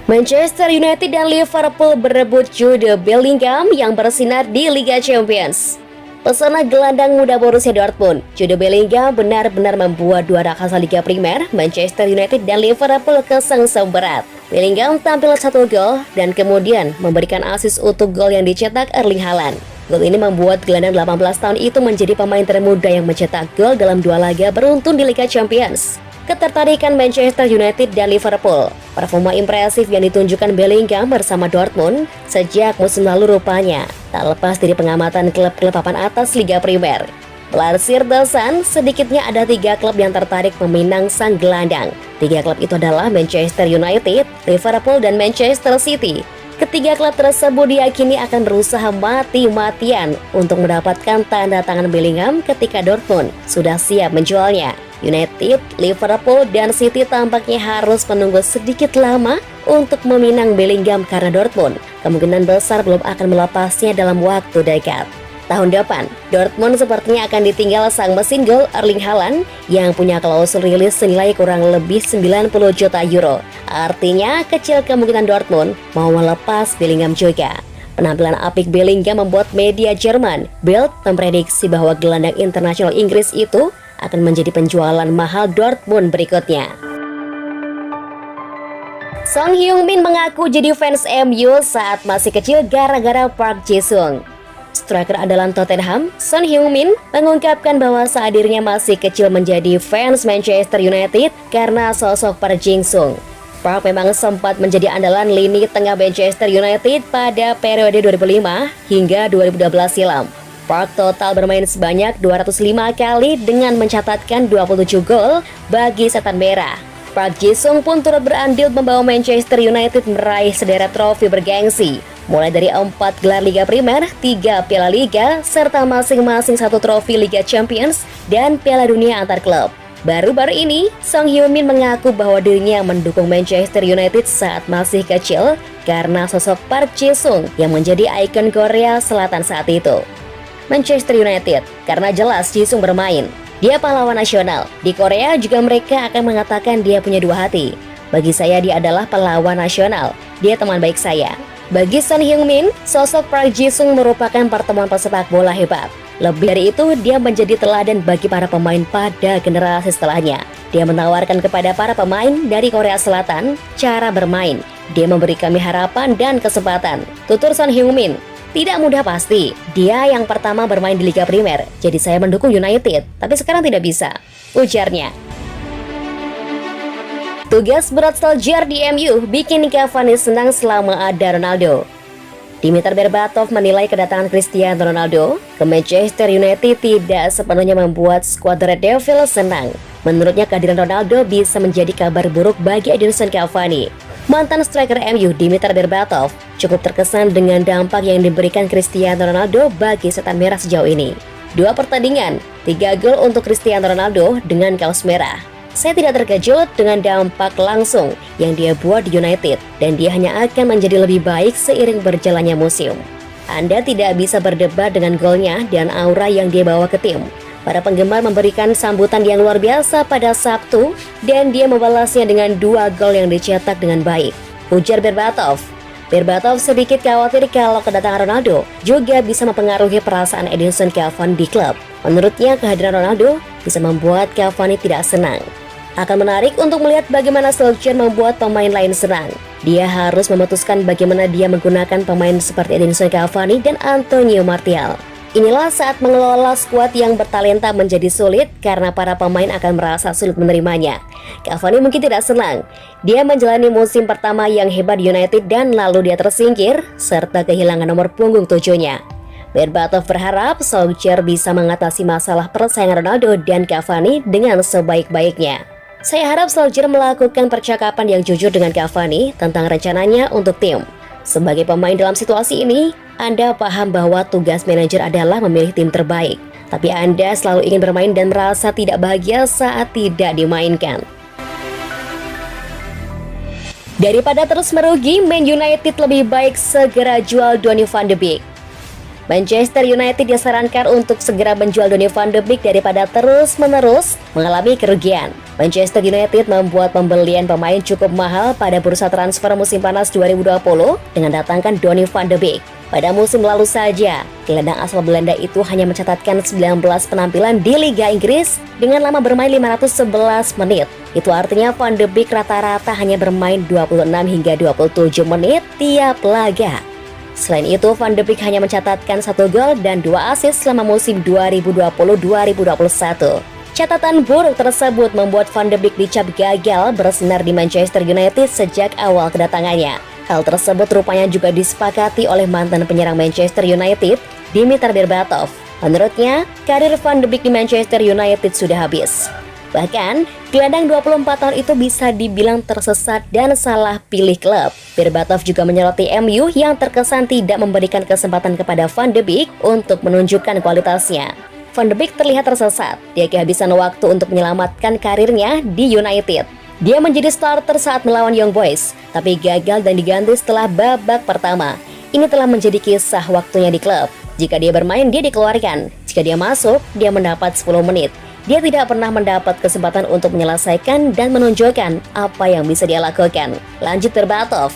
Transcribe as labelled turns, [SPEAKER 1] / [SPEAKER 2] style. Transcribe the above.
[SPEAKER 1] Manchester United dan Liverpool berebut Jude Bellingham yang bersinar di Liga Champions. Pesona gelandang muda Borussia Dortmund, Jude Bellingham benar-benar membuat dua raksasa Liga Primer, Manchester United dan Liverpool kesengsem berat. Bellingham tampil satu gol dan kemudian memberikan asis untuk gol yang dicetak Erling Haaland. Gol ini membuat gelandang 18 tahun itu menjadi pemain termuda yang mencetak gol dalam dua laga beruntun di Liga Champions. Ketertarikan Manchester United dan Liverpool. Performa impresif yang ditunjukkan Bellingham bersama Dortmund sejak musim lalu rupanya tak lepas dari pengamatan klub-klub papan atas Liga Primer. Melansir The Sun, sedikitnya ada 3 klub yang tertarik meminang sang gelandang. 3 klub itu adalah Manchester United, Liverpool, dan Manchester City. Ketiga klub tersebut diyakini akan berusaha mati-matian untuk mendapatkan tanda tangan Bellingham ketika Dortmund sudah siap menjualnya. United, Liverpool, dan City tampaknya harus menunggu sedikit lama untuk meminang Bellingham karena Dortmund kemungkinan besar belum akan melepasnya dalam waktu dekat. Tahun depan, Dortmund sepertinya akan ditinggal sang mesin gol Erling Haaland yang punya klausul rilis senilai kurang lebih 90 juta euro. Artinya, kecil kemungkinan Dortmund mau melepas Bellingham juga. Penampilan apik Bellingham membuat media Jerman, Bild, memprediksi bahwa gelandang internasional Inggris itu akan menjadi penjualan mahal Dortmund berikutnya. Son Heung-min mengaku jadi fans MU saat masih kecil gara-gara Park Ji-sung. Striker andalan Tottenham, Son Heung-min mengungkapkan bahwa saat dirinya masih kecil menjadi fans Manchester United karena sosok Park Ji-sung. Park memang sempat menjadi andalan lini tengah Manchester United pada periode 2005 hingga 2012 silam. Park total bermain sebanyak 205 kali dengan mencatatkan 27 gol bagi Setan Merah. Park Ji-sung pun turut berandil membawa Manchester United meraih sederet trofi bergengsi, mulai dari 4 gelar Liga Primer, 3 Piala Liga, serta masing-masing 1 trofi Liga Champions dan Piala Dunia antar klub. Baru-baru ini, Son Heung-min mengaku bahwa dirinya mendukung Manchester United saat masih kecil karena sosok Park Ji-sung yang menjadi ikon Korea Selatan saat itu. Manchester United, karena jelas Ji-sung bermain. Dia pahlawan nasional. Di Korea juga mereka akan mengatakan dia punya 2 hati. Bagi saya dia adalah pahlawan nasional. Dia teman baik saya. Bagi Son Heung-min, sosok Park Ji-sung merupakan pertemuan pesepak bola hebat. Lebih dari itu, dia menjadi teladan bagi para pemain pada generasi setelahnya. Dia menawarkan kepada para pemain dari Korea Selatan cara bermain. Dia memberi kami harapan dan kesempatan. Tutur Son Heung-min. Tidak mudah pasti, dia yang pertama bermain di Liga Primer, jadi saya mendukung United, tapi sekarang tidak bisa, ujarnya. Tugas berat Solskjaer di MU bikin Cavani senang selama ada Ronaldo. Dimitar Berbatov menilai kedatangan Cristiano Ronaldo ke Manchester United tidak sepenuhnya membuat skuad Red Devils senang. Menurutnya kehadiran Ronaldo bisa menjadi kabar buruk bagi Edinson Cavani. Mantan striker MU Dimitar Berbatov cukup terkesan dengan dampak yang diberikan Cristiano Ronaldo bagi Setan Merah sejauh ini. 2 pertandingan, 3 gol untuk Cristiano Ronaldo dengan kaos merah. Saya tidak terkejut dengan dampak langsung yang dia buat di United dan dia hanya akan menjadi lebih baik seiring berjalannya musim. Anda tidak bisa berdebat dengan golnya dan aura yang dia bawa ke tim. Para penggemar memberikan sambutan yang luar biasa pada Sabtu dan dia membalasnya dengan 2 gol yang dicetak dengan baik, ujar Berbatov. Berbatov sedikit khawatir kalau kedatangan Ronaldo juga bisa mempengaruhi perasaan Edinson Cavani di klub. Menurutnya kehadiran Ronaldo bisa membuat Cavani tidak senang. Akan menarik untuk melihat bagaimana Solskjaer membuat pemain lain senang. Dia harus memutuskan bagaimana dia menggunakan pemain seperti Edinson Cavani dan Antonio Martial. Inilah saat mengelola skuad yang bertalenta menjadi sulit karena para pemain akan merasa sulit menerimanya. Cavani mungkin tidak senang. Dia menjalani musim pertama yang hebat di United dan lalu dia tersingkir serta kehilangan nomor punggung 7-nya. Berbatov berharap Solskjaer bisa mengatasi masalah persaingan Ronaldo dan Cavani dengan sebaik-baiknya. Saya harap Solskjaer melakukan percakapan yang jujur dengan Cavani tentang rencananya untuk tim. Sebagai pemain dalam situasi ini, Anda paham bahwa tugas manajer adalah memilih tim terbaik. Tapi Anda selalu ingin bermain dan merasa tidak bahagia saat tidak dimainkan. Daripada terus merugi, Man United lebih baik segera jual Donny van de Beek. Manchester United disarankan untuk segera menjual Donny van de Beek daripada terus-menerus mengalami kerugian. Manchester United membuat pembelian pemain cukup mahal pada bursa transfer musim panas 2020 dengan datangkan Donny van de Beek. Pada musim lalu saja, gelandang asal Belanda itu hanya mencatatkan 19 penampilan di Liga Inggris dengan lama bermain 511 menit. Itu artinya Van de Beek rata-rata hanya bermain 26 hingga 27 menit tiap laga. Selain itu, Van de Beek hanya mencatatkan 1 gol dan 2 assist selama musim 2020-2021. Catatan buruk tersebut membuat Van de Beek dicap gagal bersinar di Manchester United sejak awal kedatangannya. Hal tersebut rupanya juga disepakati oleh mantan penyerang Manchester United, Dimitar Berbatov. Menurutnya, karir Van de Beek di Manchester United sudah habis. Bahkan, gelandang 24 tahun itu bisa dibilang tersesat dan salah pilih klub. Berbatov juga menyoroti MU yang terkesan tidak memberikan kesempatan kepada Van de Beek untuk menunjukkan kualitasnya. Van de Beek terlihat tersesat, dia kehabisan waktu untuk menyelamatkan karirnya di United. Dia menjadi starter saat melawan Young Boys, tapi gagal dan diganti setelah babak pertama. Ini telah menjadi kisah waktunya di klub. Jika dia bermain, dia dikeluarkan. Jika dia masuk, dia mendapat 10 menit. Dia tidak pernah mendapat kesempatan untuk menyelesaikan dan menunjukkan apa yang bisa dia lakukan. Lanjut Berbatov.